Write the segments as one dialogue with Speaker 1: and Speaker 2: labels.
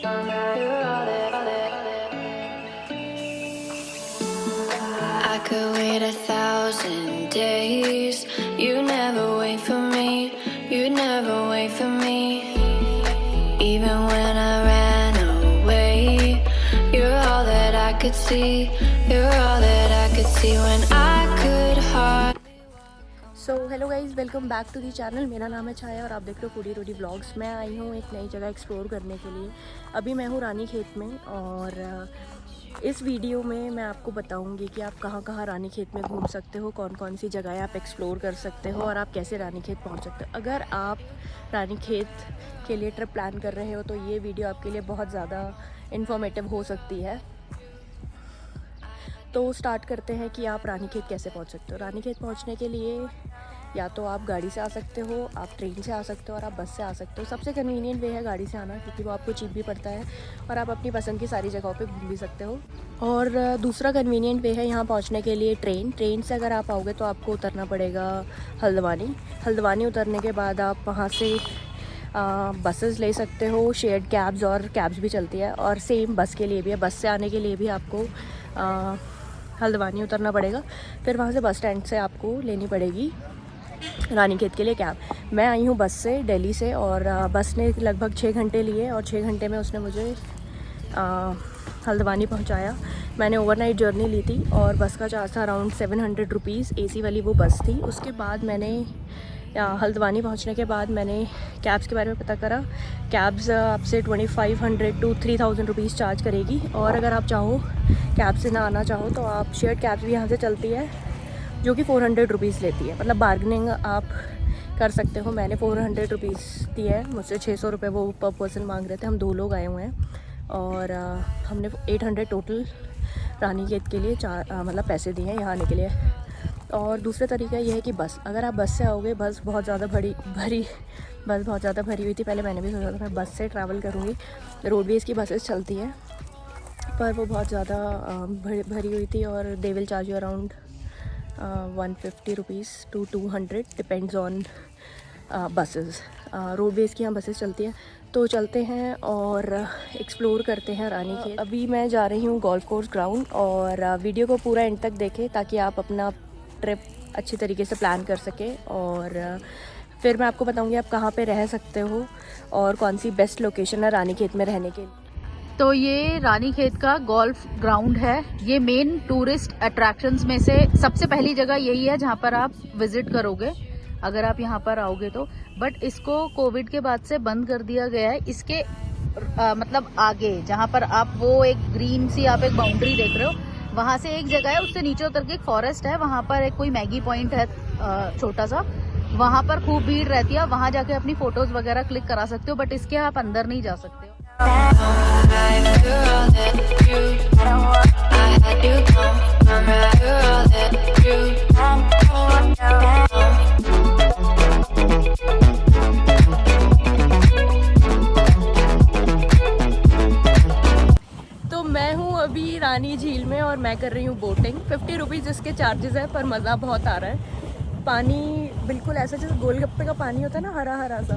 Speaker 1: I could wait 1,000 days. You never wait for me. You never wait for me. Even when I ran away, you're all that I could see. You're all that I could see when I could hardly.
Speaker 2: So hello guys, welcome back to the channel. मेरा नाम है छाया और आप देख रहे हो foodie रोडी vlogs. मैं आई हूँ एक नई जगह एक्सप्लोर करने के लिए। अभी मैं हूँ रानीखेत में और इस वीडियो में मैं आपको बताऊंगी कि आप कहाँ कहाँ रानीखेत में घूम सकते हो, कौन कौन सी जगहें आप एक्सप्लोर कर सकते हो और आप कैसे रानीखेत पहुँच सकते हो। अगर आप रानीखेत के लिए ट्रिप प्लान कर रहे हो तो ये वीडियो आपके लिए बहुत ज़्यादा इन्फॉर्मेटिव हो सकती है। तो स्टार्ट करते हैं कि आप रानीखेत कैसे पहुंच सकते हो। रानीखेत पहुंचने के लिए या तो आप गाड़ी से आ सकते हो, आप ट्रेन से आ सकते हो और आप बस से आ सकते हो। सबसे कन्वीनियंट वे है गाड़ी से आना, क्योंकि वो आपको चीप भी पड़ता है और आप अपनी पसंद की सारी जगहों पे घूम भी सकते हो। और दूसरा कन्वीनियंट वे है यहाँ पहुँचने के लिए ट्रेन से अगर आप आओगे तो आपको उतरना पड़ेगा हल्द्वानी उतरने के बाद आप वहाँ से बसेस ले सकते हो, शेयर्ड कैब्स और कैब्स भी चलती है। और सेम बस के लिए भी है, बस से आने के लिए भी आपको हल्द्वानी उतरना पड़ेगा। फिर वहाँ से बस स्टैंड से आपको लेनी पड़ेगी रानीखेत के लिए कैब। मैं आई हूँ बस से, दिल्ली से, और बस ने लगभग 6 घंटे लिए और 6 घंटे में उसने मुझे हल्द्वानी पहुँचाया। मैंने ओवरनाइट जर्नी ली थी और बस का चार्ज था अराउंड 700 रुपीज़। AC वाली वो बस थी। उसके बाद मैंने हल्द्वानी पहुंचने के बाद मैंने कैब्स के बारे में पता करा। कैब्स आपसे 2500 to 3000 रुपीज़ चार्ज करेगी। और अगर आप चाहो कैब से ना आना चाहो तो आप शेयर्ड कैब्स भी यहाँ से चलती है जो कि 400 रुपीज़ लेती है। मतलब बार्गेनिंग आप कर सकते हो। मैंने 400 रुपीज़ दिए है, मुझसे 600 रुपये वो पर पर्सन मांग रहे थे। हम 2 लोग आए हुए हैं और हमने 800 टोटल रानीखेत के लिए मतलब पैसे दिए हैं यहाँ आने के लिए। और दूसरा तरीका ये है कि बस, अगर आप बस से आओगे, बस बहुत ज़्यादा भरी हुई थी। पहले मैंने भी सोचा था मैं बस से ट्रैवल करूँगी। रोडवेज़ की बसेस चलती हैं पर वो बहुत ज़्यादा भरी हुई थी और they will charge you around 150 rupees to 200 depends on buses. Roadways की यहाँ बसेस चलती हैं। तो चलते हैं और एक्सप्लोर करते हैं रानीखेत। अभी मैं जा रही हूँ गोल्फ कोर्स ग्राउंड और वीडियो को पूरा एंड तक देखें ताकि आप अपना ट्रिप अच्छी तरीके से प्लान कर सके। और फिर मैं आपको बताऊंगी आप कहाँ पे रह सकते हो और कौन सी बेस्ट लोकेशन है रानीखेत में रहने के लिए।
Speaker 3: तो ये रानीखेत का गोल्फ ग्राउंड है। ये मेन टूरिस्ट अट्रैक्शंस में से सबसे पहली जगह यही है जहाँ पर आप विजिट करोगे अगर आप यहाँ पर आओगे तो। बट इसको कोविड के बाद से बंद कर दिया गया है। इसके मतलब आगे जहाँ पर आप वो एक ग्रीन सी आप एक बाउंड्री देख रहे हो, वहां से एक जगह है, उससे नीचे उतर के एक फॉरेस्ट है। वहां पर एक कोई मैगी पॉइंट है छोटा सा, वहां पर खूब भीड़ रहती है। वहां जाके अपनी फोटोज वगैरह क्लिक करा सकते हो, बट इसके आप अंदर नहीं जा सकते हो।
Speaker 2: तो मैं हूँ अभी रानी झील में और मैं कर रही हूँ बोटिंग। 50 रुपीज़ इसके चार्जेस है पर मज़ा बहुत आ रहा है। पानी बिल्कुल ऐसा जैसे गोलगप्पे का पानी होता है ना, हरा हरा सा,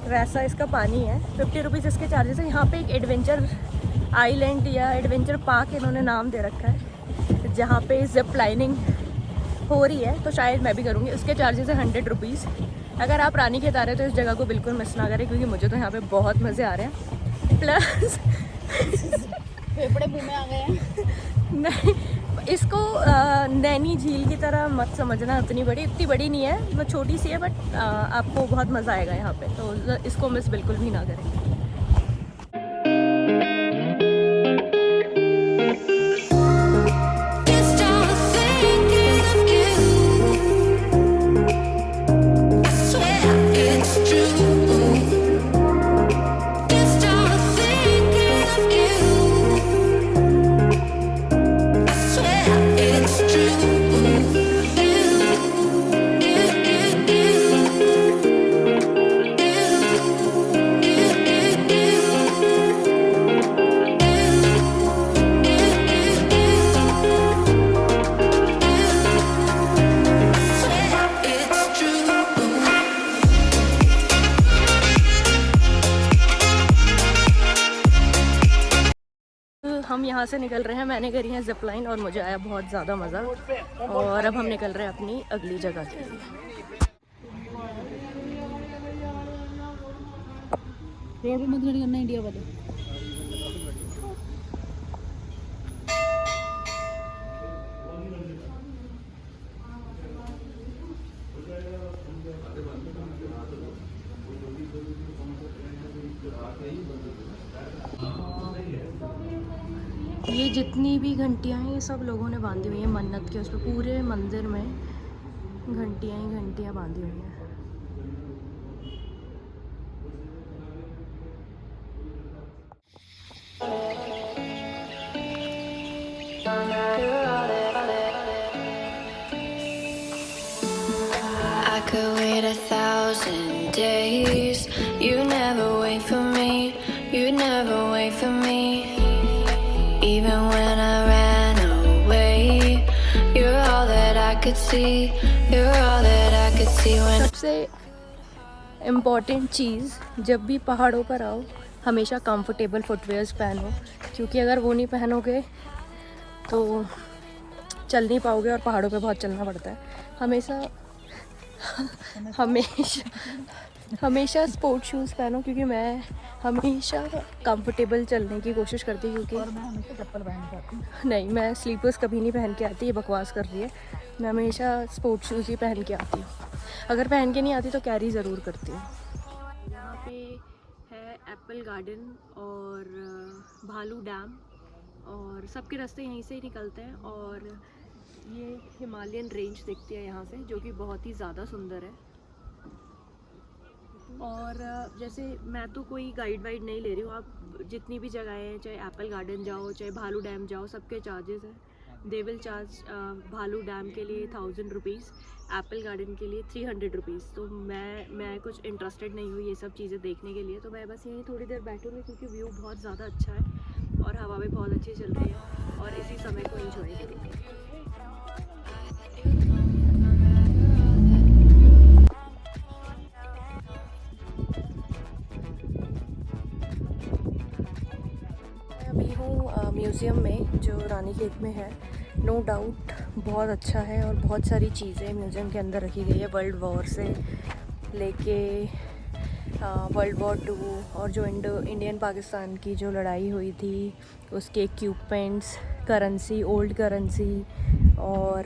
Speaker 2: वैसा इसका पानी है। 50 रुपीज़ इसके चार्जेस है। यहाँ पे एक एडवेंचर आइलैंड या एडवेंचर पार्क इन्होंने नाम दे रखा है जहाँ पे जिप लाइनिंग हो रही है, तो शायद मैं भी करूँगी। उसके चार्जेस है 100 रुपीज़। अगर आप रानीखेत आ रहे हो तो इस जगह को बिल्कुल मिस ना करें, क्योंकि मुझे तो यहाँ पे बहुत मज़े आ रहे हैं। प्लस
Speaker 3: फेफड़े मुंह में आ गए हैं।
Speaker 2: नहीं, इसको नैनी झील की तरह मत समझना। इतनी बड़ी नहीं है, वो छोटी सी है, बट आपको बहुत मज़ा आएगा यहाँ पे। तो इसको मिस बिल्कुल भी ना करें। हम यहाँ से निकल रहे हैं, मैंने करी है जिप लाइन और मुझे आया बहुत ज़्यादा मज़ा। और अब हम निकल रहे हैं अपनी अगली जगह के लिए।
Speaker 3: रोड पे मत खड़ी करना इंडिया वाले।
Speaker 2: ये जितनी भी घंटियाँ हैं ये सब लोगों ने बांधी हुई हैं मन्नत के, उस पर पूरे मंदिर में घंटियाँ ही घंटियाँ बांधी हुई हैं।
Speaker 1: I could wait 1,000 days. You never wait for me. You never wait for me. Even when I ran away, you're all that I could see. You're all that I could see when.
Speaker 2: सबसे important चीज़, जब भी पहाड़ों पर आओ हमेशा comfortable footwears पहनो, क्योंकि अगर वो नहीं पहनोगे तो चल नहीं पाओगे और पहाड़ों पे बहुत चलना पड़ता है। हमेशा स्पोर्ट शूज़ पहनो, क्योंकि मैं हमेशा कंफर्टेबल चलने की कोशिश करती हूँ। क्योंकि
Speaker 3: मैं हमेशा चप्पल पहन के आती हूँ।
Speaker 2: नहीं, मैं स्लीपर्स कभी नहीं पहन के आती, ये बकवास कर रही है। मैं हमेशा स्पोर्ट शूज़ ही पहन के आती हूँ। अगर पहन के नहीं आती तो कैरी ज़रूर करती हूँ। यहाँ पे है एप्पल गार्डन और भालू डैम, और सबके रास्ते यहीं से ही निकलते हैं। और ये हिमालयन रेंज दिखती है यहाँ से, जो कि बहुत ही ज़्यादा सुंदर है। और जैसे मैं तो कोई गाइड वाइड नहीं ले रही हूँ, आप जितनी भी जगहें हैं, चाहे एप्पल गार्डन जाओ चाहे भालू डैम जाओ, सबके चार्जेस हैं। दे विल चार्ज भालू डैम के लिए 1000 रुपीज़, एप्पल गार्डन के लिए 300 रुपीज़। तो मैं कुछ इंटरेस्टेड नहीं हूँ ये सब चीज़ें देखने के लिए, तो मैं बस यहीं थोड़ी देर बैठूँगी, क्योंकि व्यू बहुत ज़्यादा अच्छा है और हवा भी बहुत अच्छी चल रही है और इसी समय को एंजॉय करेंगे। अभी हूँ म्यूज़ियम में जो रानीखेत में है। नो डाउट बहुत अच्छा है और बहुत सारी चीज़ें म्यूज़ियम के अंदर रखी गई है, वर्ल्ड वॉर से लेके वर्ल्ड वॉर 2 और जो इंडियन पाकिस्तान की जो लड़ाई हुई थी उसके इक्विपमेंट्स, करेंसी, ओल्ड करेंसी और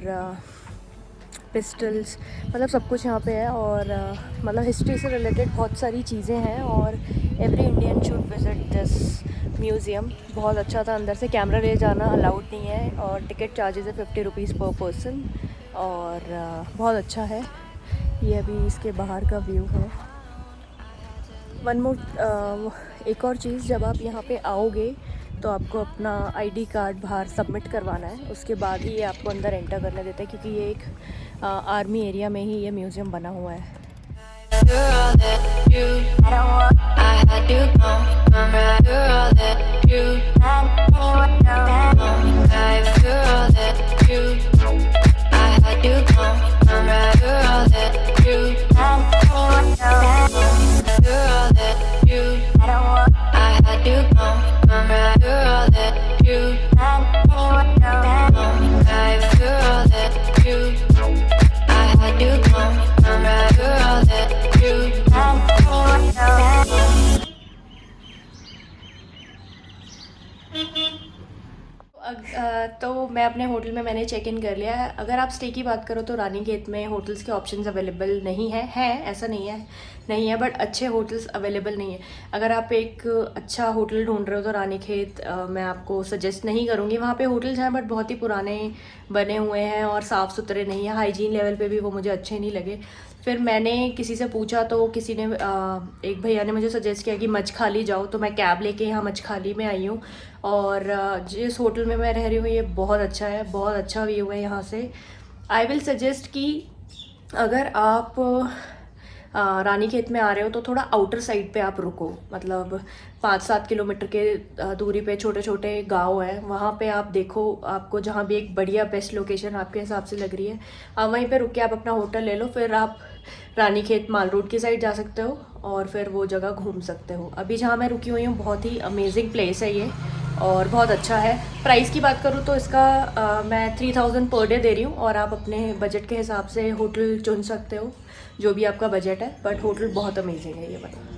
Speaker 2: पिस्टल्स, मतलब सब कुछ यहाँ पे है। और मतलब हिस्ट्री से रिलेटेड बहुत सारी चीज़ें हैं और every Indian should visit this museum. बहुत अच्छा था। अंदर से कैमरा ले जाना अलाउड नहीं है और टिकट चार्जेस है 50 रुपीज़ पर पर्सन और बहुत अच्छा है। ये अभी इसके बाहर का व्यू है। वन मोर एक और चीज़, जब आप यहाँ पे आओगे तो आपको अपना आईडी कार्ड बाहर सबमिट करवाना है, उसके बाद ही ये आपको अंदर एंटर करने देते हैं, क्योंकि ये एक आर्मी एरिया में ही ये म्यूज़ियम बना हुआ है।
Speaker 1: You're all that you. I had you gone. You're all that you. Life, you're all that you. I had you gone. You're all that you. You're all that you. I had you gone. You're all that you. Life, you're all that you. I had you gone. You're all that you.
Speaker 2: तो मैं अपने hotel में मैंने check in कर लिया है। अगर आप स्टे की बात करो तो रानीखेत में होटल्स के ऑप्शंस अवेलेबल नहीं है, ऐसा नहीं है बट अच्छे होटल्स अवेलेबल नहीं है। अगर आप एक अच्छा होटल ढूंढ रहे हो तो रानीखेत मैं आपको सजेस्ट नहीं करूँगी। वहाँ पे होटल्स हैं बट बहुत ही पुराने बने हुए हैं और साफ़ सुथरे नहीं है, हाइजीन लेवल पे भी वो मुझे अच्छे नहीं लगे। फिर मैंने किसी से पूछा तो किसी ने एक भैया ने मुझे सजेस्ट किया कि मचखाली जाओ, तो मैं कैब लेके यहाँ मचखाली में आई हूँ। और जिस होटल में मैं रह रही हूँ ये बहुत अच्छा है, बहुत अच्छा व्यू है यहाँ से। आई विल सजेस्ट कि अगर आप रानीखेत में आ रहे हो तो थोड़ा आउटर साइड पे आप रुको, मतलब 5-7 किलोमीटर के दूरी पे छोटे छोटे गांव हैं, वहाँ पे आप देखो, आपको जहाँ भी एक बढ़िया बेस्ट लोकेशन आपके हिसाब से लग रही है आप वहीं पे रुक के आप अपना होटल ले लो। फिर आप रानीखेत माल रोड की साइड जा सकते हो और फिर वो जगह घूम सकते हो। अभी जहाँ मैं रुकी हुई हूँ बहुत ही अमेजिंग प्लेस है ये, और बहुत अच्छा है। प्राइस की बात करूँ तो इसका मैं 3000 पर डे दे रही हूँ और आप अपने बजट के हिसाब से होटल चुन सकते हो, जो भी आपका बजट है। बट होटल बहुत अमेजिंग है, ये बताओ।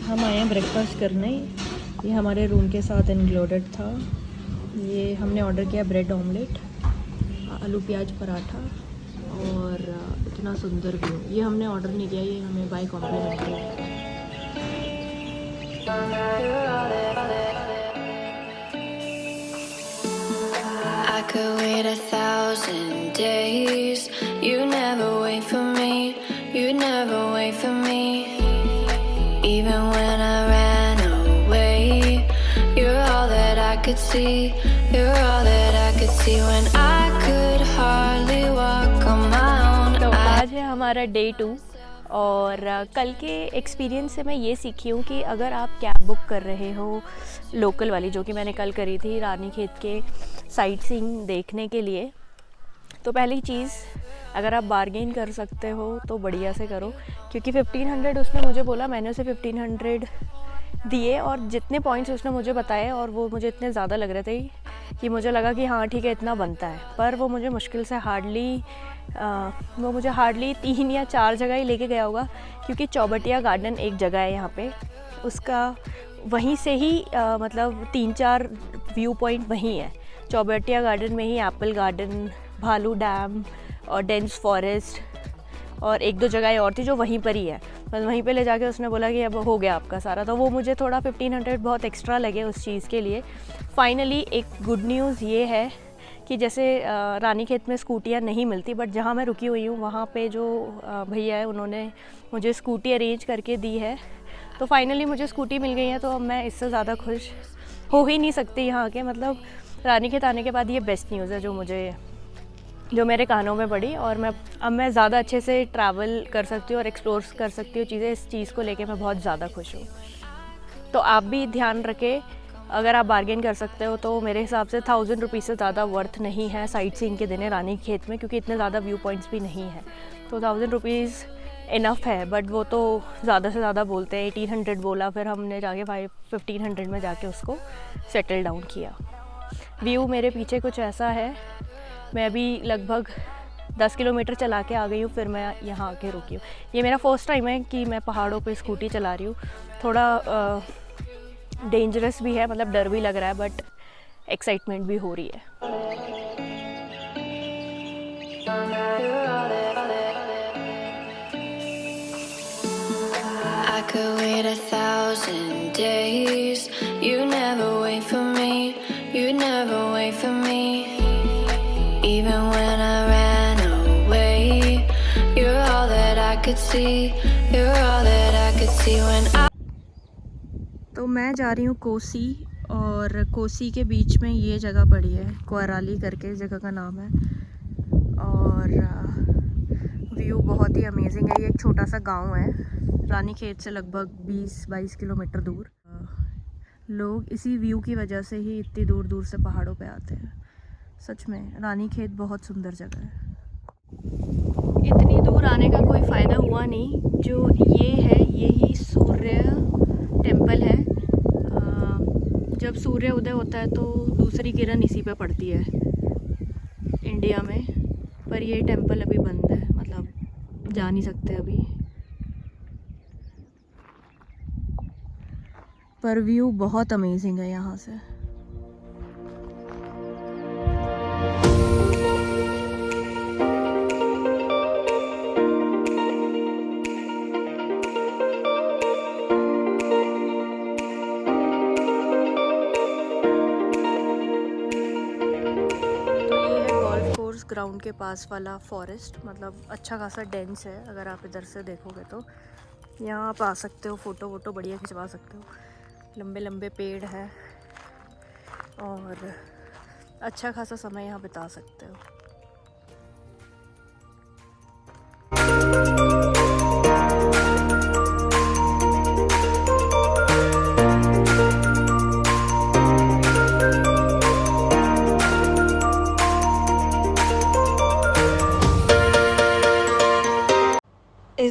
Speaker 2: हम आए हैं ब्रेकफास्ट करने। ये हमारे रूम के साथ इंक्लूडेड था। ये हमने ऑर्डर किया ब्रेड ऑमलेट, आलू प्याज पराठा और इतना सुंदर व्यू। ये हमने ऑर्डर नहीं किया, ये हमें बाय कॉम्प्लीमेंट्री है।
Speaker 1: I could wait 1,000 days. You never wait for me. You never wait for me. Even when I ran away, you're all that I could see. You're all that I could see when I could hardly walk on my own.
Speaker 2: तो आज है हमारा day 2 और कल के experience से मैं ये सीखी हूँ कि अगर आप कैब बुक कर रहे हो लोकल वाली, जो कि मैंने कल करी थी रानीखेत के साइट सीइंग देखने के लिए, तो पहली चीज़ अगर आप बार्गेन कर सकते हो तो बढ़िया से करो, क्योंकि 1500 उसने मुझे बोला, मैंने उसे 1500 दिए और जितने पॉइंट्स उसने मुझे बताए और वो मुझे इतने ज़्यादा लग रहे थे कि मुझे लगा कि हाँ ठीक है इतना बनता है। पर वो मुझे मुश्किल से हार्डली 3 या 4 जगह ही लेके गया होगा, क्योंकि चौबटिया गार्डन एक जगह है यहाँ पे, उसका वहीं से ही मतलब 3-4 व्यू पॉइंट वहीं है। चौबटिया गार्डन में ही एप्पल गार्डन, भालू डैम और डेंस फॉरेस्ट और 1-2 जगह और थी जो वहीं पर ही है। बस वहीं पे ले जाके उसने बोला कि अब हो गया आपका सारा, तो वो मुझे थोड़ा 1500 बहुत एक्स्ट्रा लगे उस चीज़ के लिए। फाइनली एक गुड न्यूज़ ये है कि जैसे रानीखेत में स्कूटियाँ नहीं मिलती, बट जहाँ मैं रुकी हुई हूँ वहाँ पे जो भैया है उन्होंने मुझे स्कूटी अरेंज करके दी है। तो फाइनली मुझे स्कूटी मिल गई है, तो अब मैं इससे ज़्यादा खुश हो ही नहीं सकती यहाँ के। मतलब रानीखेत आने के बाद ये बेस्ट न्यूज़ है जो मेरे कानों में पड़ी, और अब मैं ज़्यादा अच्छे से ट्रैवल कर सकती हूँ और एक्सप्लोर कर सकती हूँ चीज़ें। इस चीज़ को लेके मैं बहुत ज़्यादा खुश हूँ। तो आप भी ध्यान रखें, अगर आप बार्गेन कर सकते हो तो मेरे हिसाब से 1000 रुपीज़ से ज़्यादा वर्थ नहीं है साइट सीइंग के दिन रानीखेत में, क्योंकि इतने ज़्यादा व्यू पॉइंट्स भी नहीं है। तो 1000 रुपीज़ इनफ है, बट वो तो ज़्यादा से ज़्यादा बोलते हैं। 1800 बोला, फिर हमने जाके 1500 में जाके उसको सेटल डाउन किया। व्यू मेरे पीछे कुछ ऐसा है। मैं अभी लगभग 10 किलोमीटर चला के आ गई हूँ, फिर मैं यहाँ आके रुकी हूँ। ये मेरा फर्स्ट टाइम है कि मैं पहाड़ों पे स्कूटी चला रही हूँ। थोड़ा डेंजरस भी है, मतलब डर भी लग रहा है, बट एक्साइटमेंट भी हो रही है।
Speaker 1: I could wait 1,000 days. You never wait for me. You never wait for me. Even when I ran away, you're all that I could see. You're all that I could see when I.
Speaker 2: तो मैं जा रही हूँ कोसी, और कोसी के बीच में ये जगह पड़ी है, क्वाराली करके जगह का नाम है, और व्यू बहुत ही अमेजिंग है। ये एक छोटा सा गांव है रानीखेत से लगभग 20-22 किलोमीटर दूर। लोग इसी व्यू की वजह से ही इतनी दूर दूर से पहाड़ों पे आते हैं। सच में रानीखेत बहुत सुंदर जगह है। इतनी दूर आने का कोई फ़ायदा हुआ नहीं। जो ये है, यही सूर्य टेम्पल है। जब सूर्य उदय होता है तो दूसरी किरण इसी पे पड़ती है इंडिया में, पर ये टेम्पल अभी बंद है, मतलब जा नहीं सकते अभी। पर व्यू बहुत अमेजिंग है यहाँ से। ग्राउंड के पास वाला फॉरेस्ट, मतलब अच्छा खासा डेंस है। अगर आप इधर से देखोगे तो यहाँ आप आ सकते हो, फ़ोटो वोटो बढ़िया खिंचवा सकते हो। लंबे लंबे पेड़ हैं और अच्छा खासा समय यहाँ बिता सकते हो।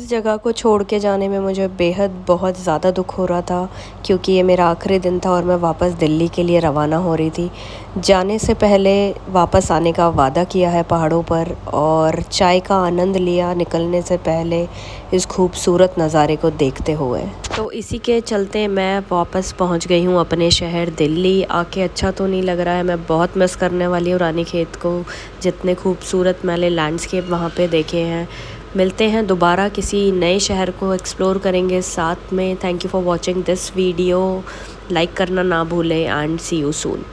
Speaker 2: इस जगह को छोड़ के जाने में मुझे बेहद बहुत ज़्यादा दुख हो रहा था, क्योंकि ये मेरा आखिरी दिन था और मैं वापस दिल्ली के लिए रवाना हो रही थी। जाने से पहले वापस आने का वादा किया है पहाड़ों पर, और चाय का आनंद लिया निकलने से पहले इस खूबसूरत नज़ारे को देखते हुए। तो इसी के चलते मैं वापस पहुंच गई हूं अपने शहर दिल्ली। आके अच्छा तो नहीं लग रहा है, मैं बहुत मिस करने वाली हूँ रानीखेत को। जितने खूबसूरत मैंने लैंडस्केप वहाँ पे देखे हैं। मिलते हैं दोबारा, किसी नए शहर को एक्सप्लोर करेंगे साथ में। Thank you for watching this video. Like करना ना भूलें एंड सी यू सून।